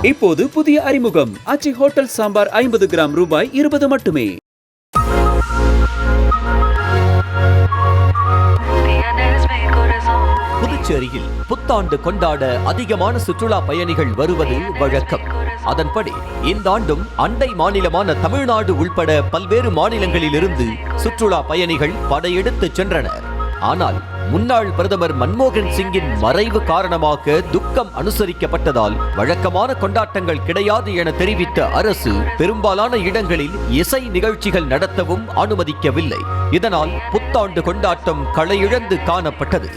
இப்போது புதிய அறிமுகம் ஆச்சி ஹோட்டல் சாம்பார் 50 கிராம் ரூபாய் 20 மட்டுமே. புதுச்சேரியில் புத்தாண்டு கொண்டாட அதிகமான சுற்றுலா பயணிகள் வருவது வழக்கம். அதன்படி இந்த ஆண்டும் அண்டை மாநிலமான தமிழ்நாடு உள்பட பல்வேறு மாநிலங்களிலிருந்து சுற்றுலா பயணிகள் படையெடுத்து சென்றனர். ஆனால் முன்னாள் பிரதமர் மன்மோகன் சிங்கின் மறைவு காரணமாக துக்கம் அனுசரிக்கப்பட்டதால் வழக்கமான கொண்டாட்டங்கள் கிடையாது என தெரிவித்த அரசு பெரும்பாலான இடங்களில் இசை நிகழ்ச்சிகள் நடத்தவும் அனுமதிக்கவில்லை. இதனால் புத்தாண்டு கொண்டாட்டம் களையிழந்து காணப்பட்டது.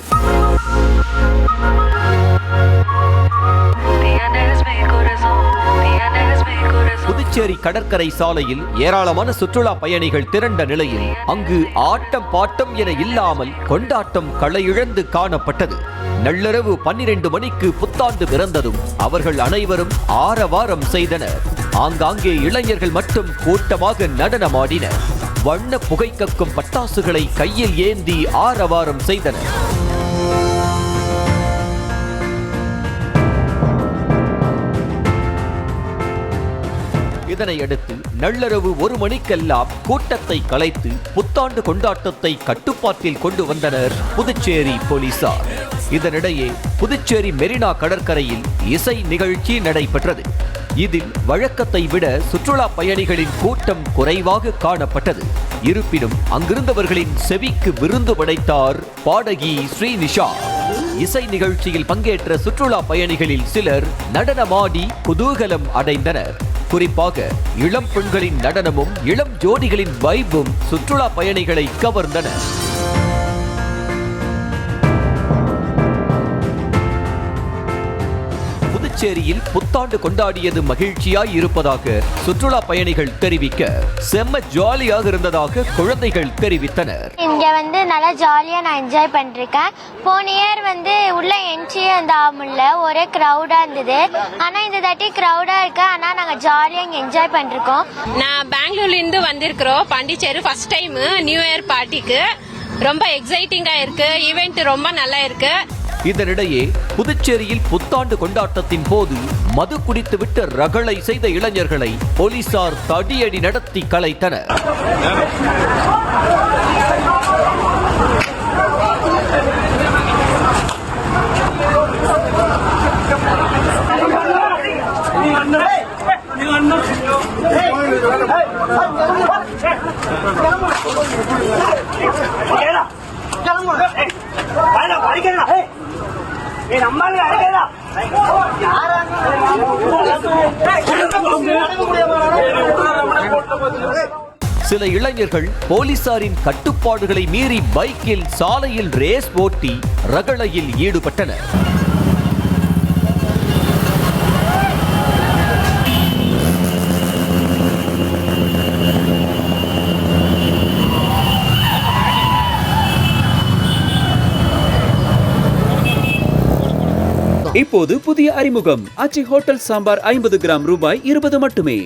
புதுச்சேரி கடற்கரை சாலையில் ஏராளமான சுற்றுலா பயணிகள் திரண்ட நிலையில் அங்கு ஆட்டம் பாட்டம் என இல்லாமல் கொண்டாட்டம் களையிழந்து காணப்பட்டது. நள்ளிரவு 12 மணிக்கு புத்தாண்டு பிறந்ததும் அவர்கள் அனைவரும் ஆரவாரம் செய்தனர். ஆங்காங்கே இளைஞர்கள் மட்டும் கூட்டமாக நடனமாடினர். வண்ண புகை கக்கும் பட்டாசுகளை கையில் ஏந்தி ஆரவாரம் செய்தனர். இதனையடுத்து நள்ளிரவு 1 மணிக்கெல்லாம் கூட்டத்தை கலைத்து புத்தாண்டு கொண்டாட்டத்தை கட்டுப்பாட்டில் கொண்டு வந்தனர் புதுச்சேரி போலீசார். இதனிடையே புதுச்சேரி மெரினா கடற்கரையில் இசை நிகழ்ச்சி நடைபெற்றது. இதில் வழக்கத்தை விட சுற்றுலா பயணிகளின் கூட்டம் குறைவாக காணப்பட்டது. இருப்பினும் அங்கிருந்தவர்களின் செவிக்கு விருந்து படைத்தார் பாடகி ஸ்ரீநிஷா. இசை நிகழ்ச்சியில் பங்கேற்ற சுற்றுலா பயணிகளில் சிலர் நடனமாடி குதூகலம் அடைந்தனர். குறிப்பாக இளம் பெண்களின் நடனமும் இளம் ஜோடிகளின் வைபும் சுற்றுலா பயணிகளை கவர்ந்தன. புதுச்சேரியில் புத்தாண்டு கொண்டாடியது மகிழ்ச்சியாய் இருப்பதாக சுற்றுலா பயணிகள் தெரிவிக்க, செம்ம ஜாலியாக இருந்ததாக குழந்தைகள் தெரிவித்தனர். இங்க நல்லா ஜாலியா நான் என்ஜாய் பண்ணிருக்கேன். போன இயர் உள்ள என்ட்ரி ஆகல, ஒரே கிரௌடா இருந்தது. ஆனா இந்த தாட்டி கிரௌடா இருக்கு. ஆனா நாங்க ஜாலியா இங்க என்ஜாய் பண்ணிருக்கோம். நான் பெங்களூர்ல இருந்து வந்திருக்கிறோம். Pondicherry first time new year பார்ட்டிக்கு. ரொம்ப எக்ஸைட்டிங்கா இருக்கு. ஈவென்ட் ரொம்ப நல்லா இருக்கு. இதனிடையே புதுச்சேரியில் புத்தாண்டு கொண்டாட்டத்தின் போது மது குடித்துவிட்டு ரகளை செய்த இளைஞர்களை போலீசார் தடியடி நடத்தி கலைத்தனர். சில இளைஞர்கள் போலீசாரின் கட்டுப்பாடுகளை மீறி பைக்கில் சாலையில் ரேஸ் ஓட்டி ரகளையில் ஈடுபட்டனர். இப்போது புதிய அறிமுகம் ஆச்சி ஹோட்டல் சாம்பார் 50 கிராம் ரூபாய் 20 மட்டுமே.